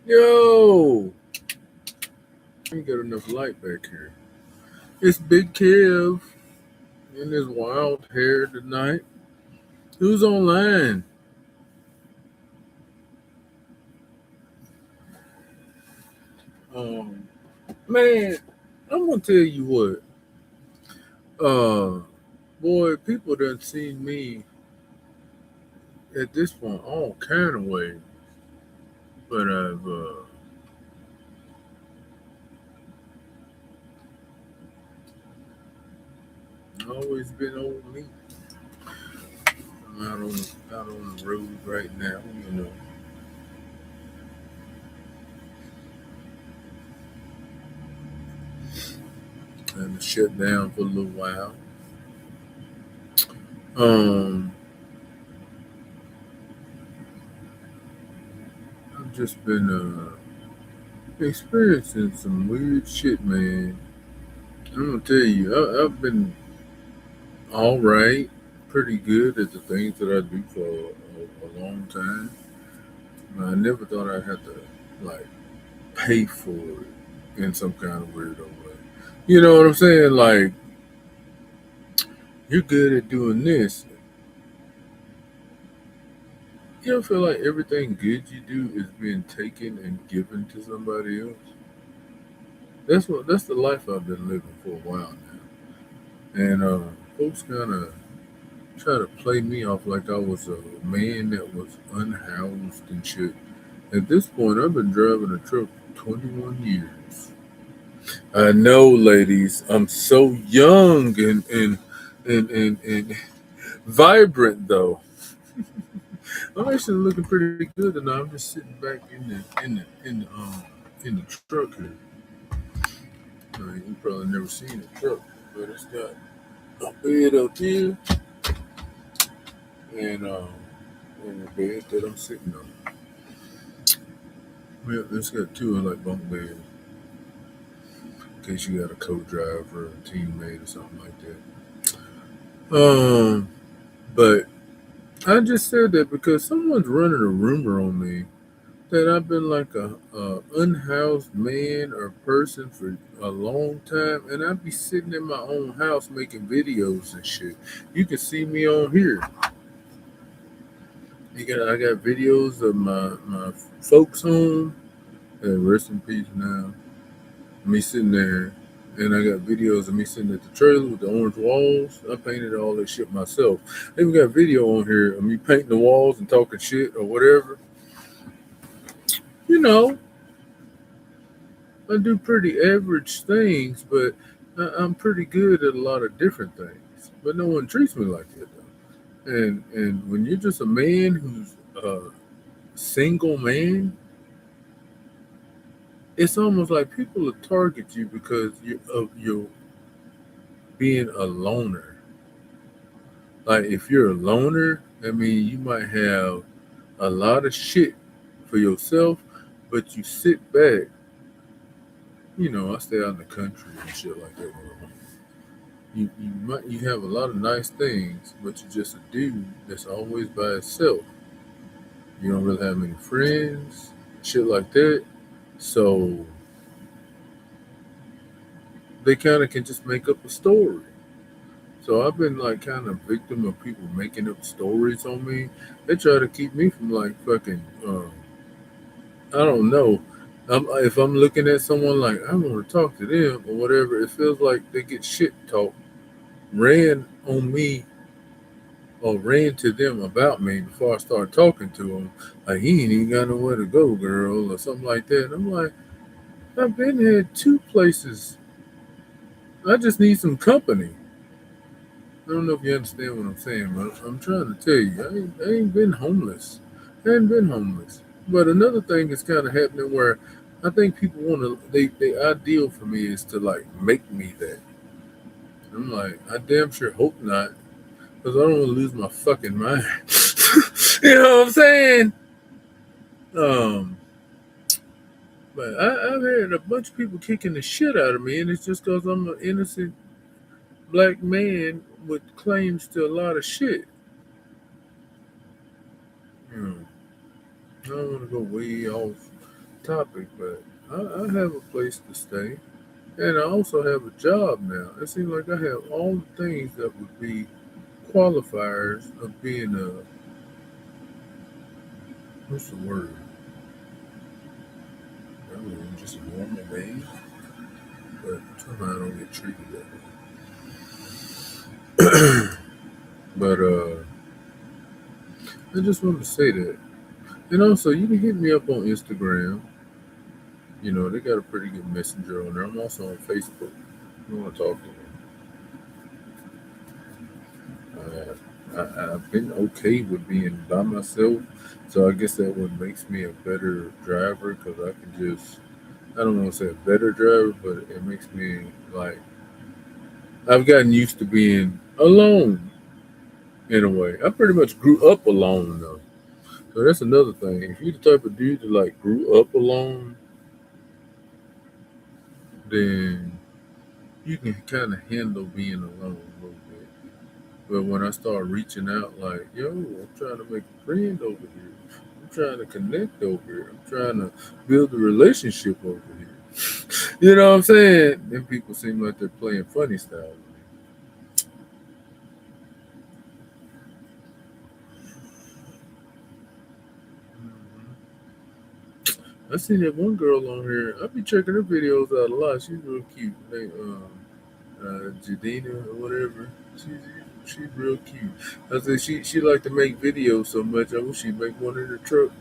Yo, ain't got enough light back here. It's Big Kev in his wild hair tonight. Who's online? Um, man, I'm gonna tell you what. Uh, boy, people done seen me at this point all kind of ways, but I've always been old me. I'm out on the road right now, and shut down for a little while. Um, I've just been experiencing some weird shit, man. I'm gonna tell you, I've been all right, pretty good at the things that I do for a long time. I never thought I'd have to like pay for it in some kind of weirdo way. You know what I'm saying? Like you're good at doing this. You don't feel like everything good you do is being taken and given to somebody else. That's the life I've been living for a while now. And folks kind of try to play me off like I was a man that was unhoused and shit. At this point, I've been driving a truck for 21 years. I know, ladies, I'm so young and vibrant though. I'm actually looking pretty good, and I'm just sitting back in the truck here. You probably never seen a truck, but it's got a bed up here and and a bed that I'm sitting on. Well, it's got two like bunk beds in case you got a co-driver, a teammate, or something like that. But I just said that because someone's running a rumor on me that I've been like a unhoused man or person for a long time, and I'd be sitting in my own house making videos and shit. You can see me on here. I got videos of my folks home. Rest in peace now. Me sitting there, and I got videos of me sitting at the trailer with the orange walls. I painted all that shit myself. They even got video on here of me painting the walls and talking shit or whatever. You know, I do pretty average things, but I'm pretty good at a lot of different things. But no one treats me like that though. And when you're just a man who's a single man, it's almost like people will target you because of your being a loner. Like if you're a loner, I mean you might have a lot of shit for yourself, but you sit back. I stay out in the country and shit like that. You have a lot of nice things, but you're just a dude that's always by himself. You don't really have many friends, shit like that. So they kind of can just make up a story. So I've been like kind of victim of people making up stories on me. They try to keep me from like fucking. I don't know. If I'm looking at someone like I want to talk to them or whatever, it feels like they get shit talk ran on me or ran to them about me before I start talking to them. Like he ain't even got nowhere to go, girl, or something like that. And I'm like, I've been here two places. I just need some company. I don't know if you understand what I'm saying, but I'm trying to tell you, I ain't been homeless. I ain't been homeless. But another thing is kind of happening where I think people want to. They ideal for me is to like make me that. I'm like, I damn sure hope not, because I don't want to lose my fucking mind. You know what I'm saying? Um, but I've had a bunch of people kicking the shit out of me, and it's just because I'm an innocent black man with claims to a lot of shit. You know, I don't want to go way off topic, but I have a place to stay, and I also have a job now. It seems like I have all the things that would be qualifiers of being a, what's the word? I mean, just a normal man, but somehow I don't get treated that way. But I just wanted to say that. And also, you can hit me up on Instagram. You know, they got a pretty good messenger on there. I'm also on Facebook. You want to talk to me? I've been okay with being by myself, so I guess that what makes me a better driver because I can just, I don't want to say a better driver, but it makes me like, I've gotten used to being alone in a way. I pretty much grew up alone though. So that's another thing. If you're the type of dude that like grew up alone, then you can kind of handle being alone a little bit. But when I start reaching out, like, yo, I'm trying to make a friend over here. I'm trying to connect over here. I'm trying to build a relationship over here. You know what I'm saying? Then people seem like they're playing funny style. Mhm. I seen that one girl on here. I be checking her videos out a lot. She's real cute. Jadina or whatever. She's real cute. I said she like to make videos so much. I wish she'd make one in the truck.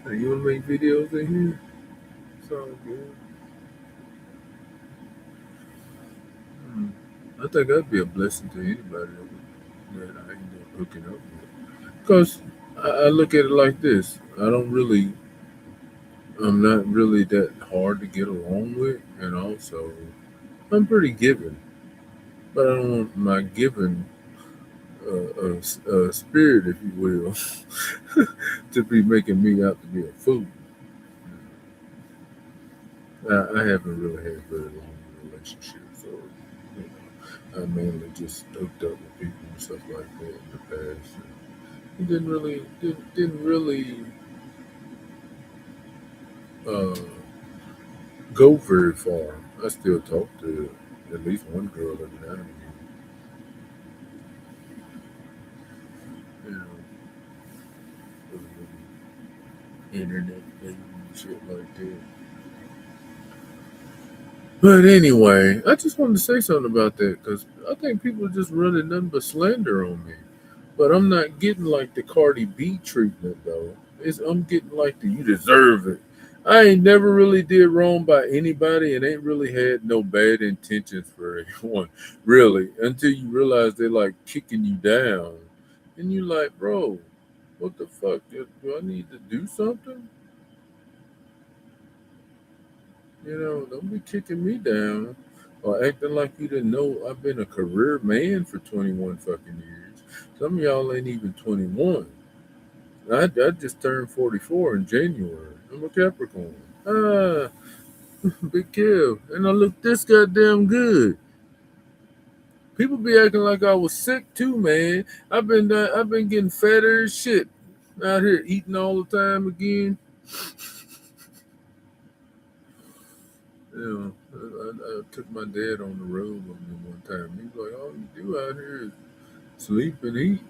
You wanna make videos in here? Sounds good. Hmm. I think that'd be a blessing to anybody that I end up hooking up with. Because I look at it like this. I'm not really that hard to get along with, and also I'm pretty giving, but I don't want my giving spirit, if you will, to be making me out to be a fool. I haven't really had very long relationships, so you know, I mainly just hooked up with people and stuff like that in the past. And it didn't really uh, go very far. I still talk to at least one girl every now and again. You know, internet thing and shit like that. But anyway, I just wanted to say something about that because I think people are just running nothing but slander on me. But I'm not getting like the Cardi B treatment though. I'm getting like the you deserve it. I ain't never really did wrong by anybody and ain't really had no bad intentions for anyone, really, until you realize they're like kicking you down. And you like, bro, what the fuck? Do I need to do something? You know, don't be kicking me down or acting like you didn't know I've been a career man for 21 fucking years. Some of y'all ain't even 21. I just turned 44 in January. I'm a Capricorn. Ah, big kill. And I look this goddamn good. People be acting like I was sick too, man. I've been getting fatter as shit out here eating all the time again. You know, I took my dad on the road with me one time. He was like, "All you do out here is sleep and eat."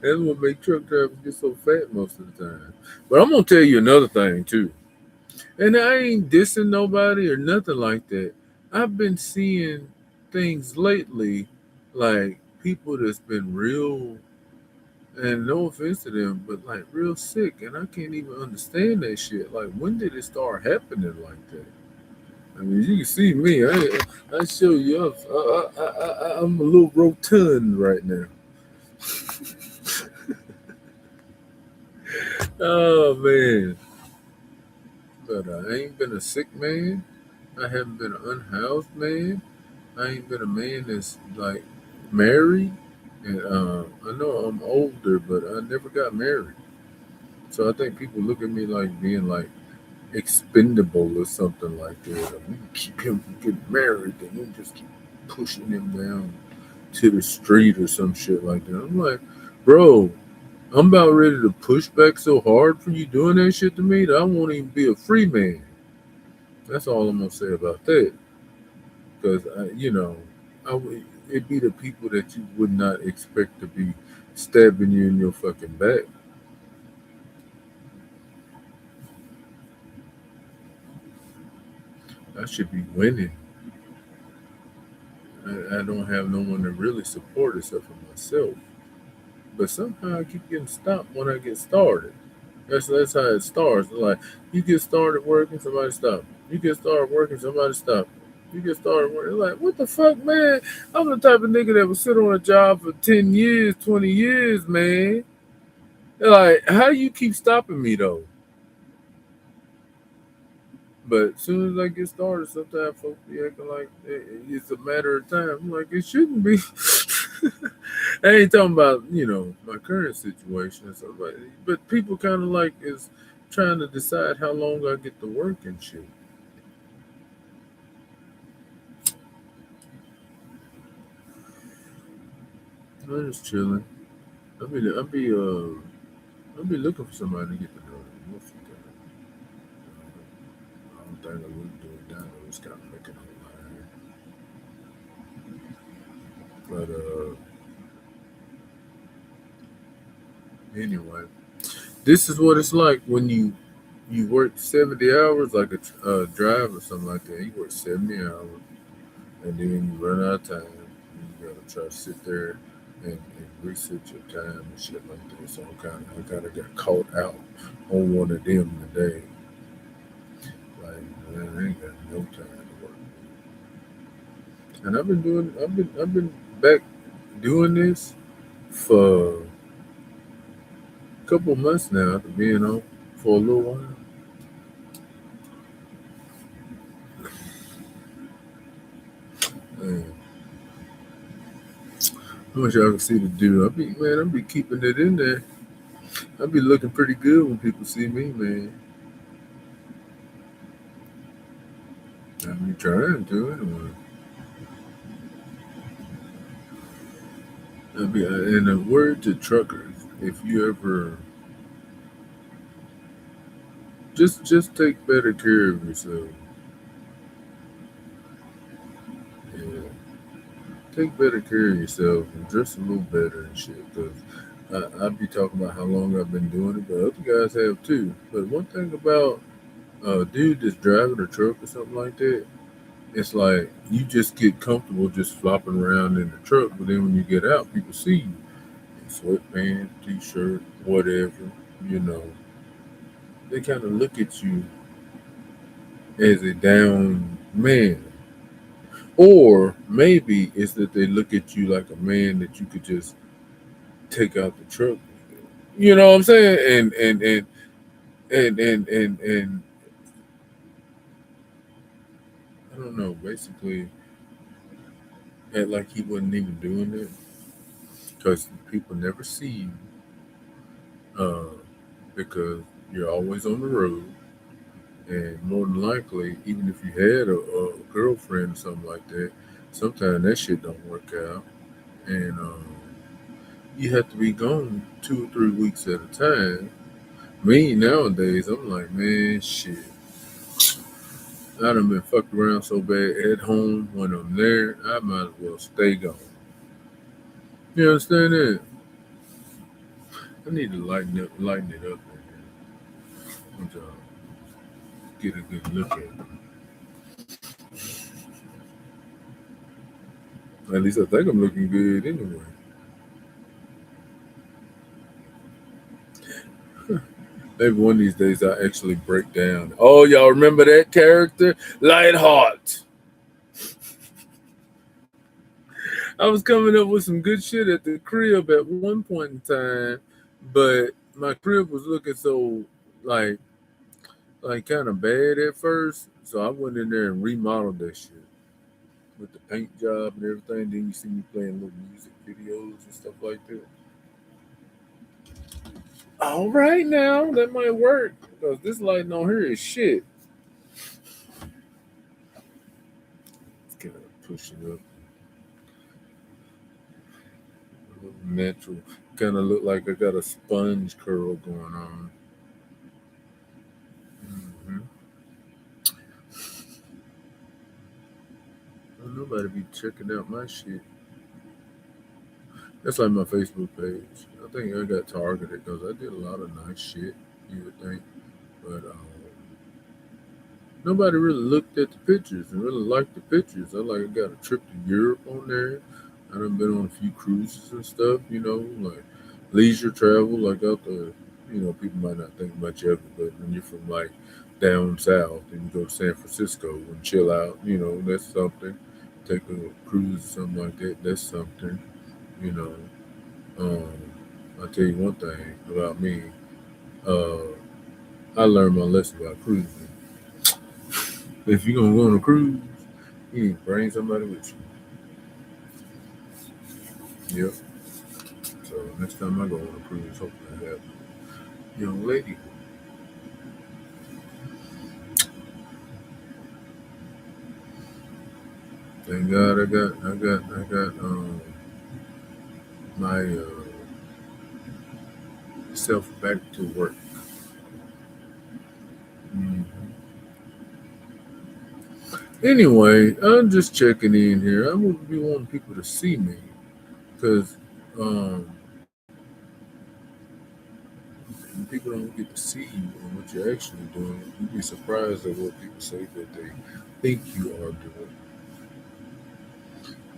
That's what make truck drivers get so fat most of the time. But I'm gonna tell you another thing too. And I ain't dissing nobody or nothing like that. I've been seeing things lately, like people that's been real, and no offense to them, but like real sick, and I can't even understand that shit. Like, when did it start happening like that? I mean, you can see me. I show you up. I'm a little rotund right now. Oh man, but I ain't been a sick man. I haven't been an unhoused man. I ain't been a man that's like married, and I know I'm older, but I never got married. So I think people look at me like being like expendable or something like that. Like, we can keep him from getting married, and we just keep pushing him down to the street or some shit like that. I'm like, bro, I'm about ready to push back so hard for you doing that shit to me that I won't even be a free man. That's all I'm gonna say about that. Because it'd be the people that you would not expect to be stabbing you in your fucking back. I should be winning. I don't have no one to really support except for myself. But somehow I keep getting stopped when I get started. That's how it starts. Like you get started working, somebody stop. You get started working, somebody stop. You get started working. Like what the fuck, man? I'm the type of nigga that would sit on a job for 10 years, 20 years, man. Like how you keep stopping me though? But as soon as I get started, sometimes folks be acting like it's a matter of time. I'm like, it shouldn't be. I ain't talking about, my current situation and stuff like that. But people kind of like is trying to decide how long I get to work and shit. I'm just chilling. I'll be looking for somebody to get to know most of the time. I don't think I would do it down. I was kind of making online. But anyway, this is what it's like when you work 70 hours, like a drive or something like that. You work 70 hours, and then you run out of time. And you gotta try to sit there and research your time and shit like that. So I kind of got caught out on one of them today. Like, man, I ain't got no time to work. And I've been back doing this for a couple months now, after being on for a little while. Man, I wish y'all could see the dude. I be keeping it in there. I be looking pretty good when people see me, man. I be trying to anyway. And a word to truckers: if you ever just take better care of yourself. Yeah, take better care of yourself and dress a little better and shit. Cause I be talking about how long I've been doing it, but other guys have too. But one thing about a dude that's driving a truck or something like that, it's like you just get comfortable just flopping around in the truck, but then when you get out, people see you in sweatpants, t-shirt, whatever. You know, they kind of look at you as a down man. Or maybe it's that they look at you like a man that you could just take out the truck. You know what I'm saying? And I don't know. Basically, act like he wasn't even doing it because people never see you uh, because you're always on the road. And more than likely, even if you had a girlfriend or something like that, sometimes that shit don't work out. And you have to be gone 2 or 3 weeks at a time. Me nowadays, I'm like, man, shit. I done been fucked around so bad at home when I'm there, I might as well stay gone. You understand that? I need to lighten it up, and get a good look at it. At least I think I'm looking good anyway. Maybe one of these days I actually break down. Oh, y'all remember that character? Lightheart. I was coming up with some good shit at the crib at one point in time, but my crib was looking so like kind of bad at first. So I went in there and remodeled that shit with the paint job and everything. Then you see me playing little music videos and stuff like that. All right, now that might work because this lighting on here is shit. Let's kind of push it up. Natural. Kind of look like I got a sponge curl going on. Hmm. Nobody be checking out my shit. That's like my Facebook page. I think I got targeted because I did a lot of nice shit. You would think, but nobody really looked at the pictures and really liked the pictures. I got a trip to Europe on there. I done been on a few cruises and stuff. Like leisure travel, like out the. People might not think much of it, but when you're from like down south and you go to San Francisco and chill out, that's something. Take a cruise or something like that. That's something. You know. I'll tell you one thing about me. Uh, I learned my lesson about cruising. If you're gonna go on a cruise, you need to bring somebody with you. Yep. So next time I go on a cruise, hopefully I have a young lady. Thank God I got my self back to work. Mhm. Anyway, I'm just checking in here. I wouldn't be wanting people to see me because um, when people don't get to see you and what you're actually doing, you'd be surprised at what people say that they think you are doing.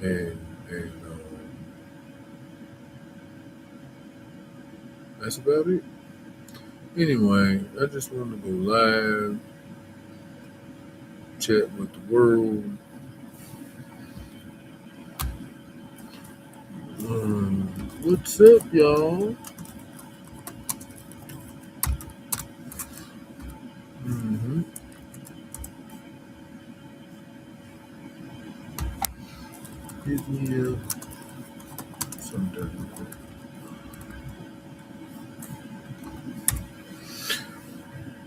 And that's about it. Anyway, I just want to go live, chat with the world. What's up, y'all? Mm-hmm. Hit me up sometime.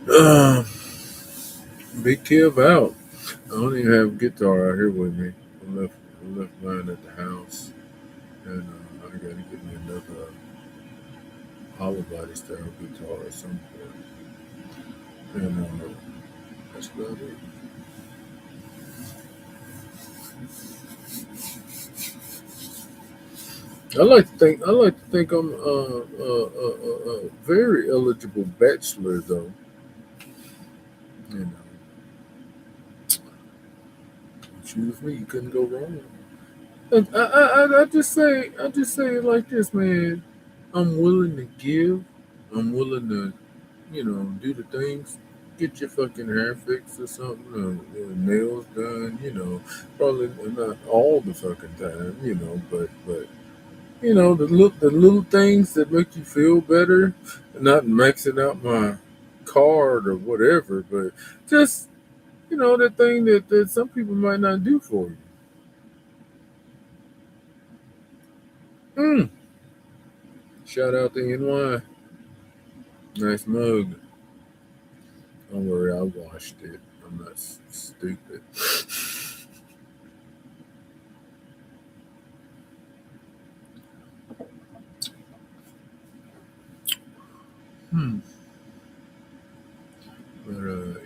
Uh, Big Kev out. I don't even have a guitar out here with me. I left mine at the house, and I gotta get me another hollow body style guitar or something. And that's about it. I like to think I'm a very eligible bachelor though. You know, choose me, you couldn't go wrong. I just say it like this, man. I'm willing to give. I'm willing to, do the things. Get your fucking hair fixed or something, or nails done. Probably not all the fucking time. But the little things that make you feel better. Not maxing out my card or whatever, but just that thing that some people might not do for you. Mm. Shout out to NY. Nice mug. Don't worry, I washed it. I'm not stupid. Hmm. But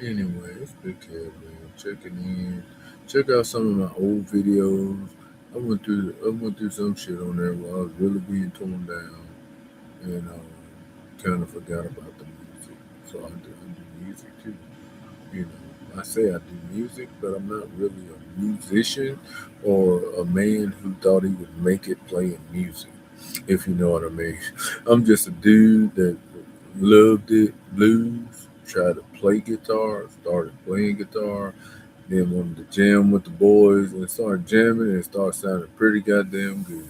anyway, it's Big Cat, man. Checking in. Check out some of my old videos. I went through some shit on there while I was really being torn down, and kind of forgot about the music. So I do music too. I say I do music, but I'm not really a musician or a man who thought he would make it playing music, if you know what I mean. I'm just a dude that loved it, blues, tried to play guitar, started playing guitar, then wanted to jam with the boys and started jamming and it started sounding pretty goddamn good.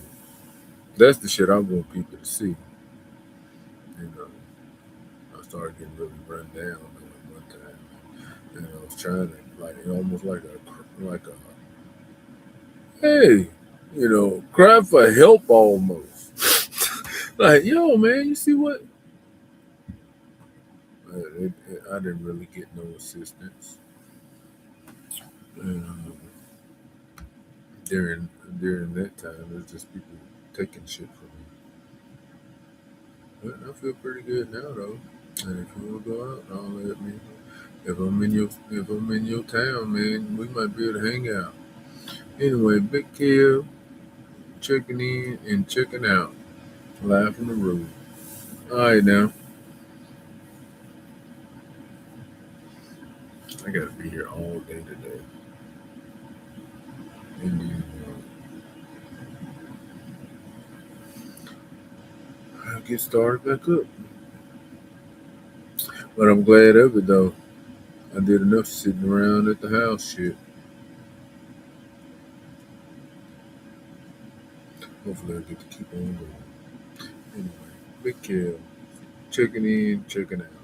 That's the shit I want people to see. You know, I started getting really run down at one time. And I was trying to almost like a hey, cry for help almost. Like, yo, man, you see what? I didn't really get no assistance. And during during that time, it was just people taking shit from me. But I feel pretty good now though. And if you want to go out, I'll let me. If I'm in your town, man, we might be able to hang out. Anyway, Big Kill, checking in and checking out, live from the road. All right, now I gotta be here all day today. And then I'll get started back up. But I'm glad of it though. I did enough sitting around at the house shit. Hopefully I get to keep on going. Anyway, Big Kill, checking in, checking out.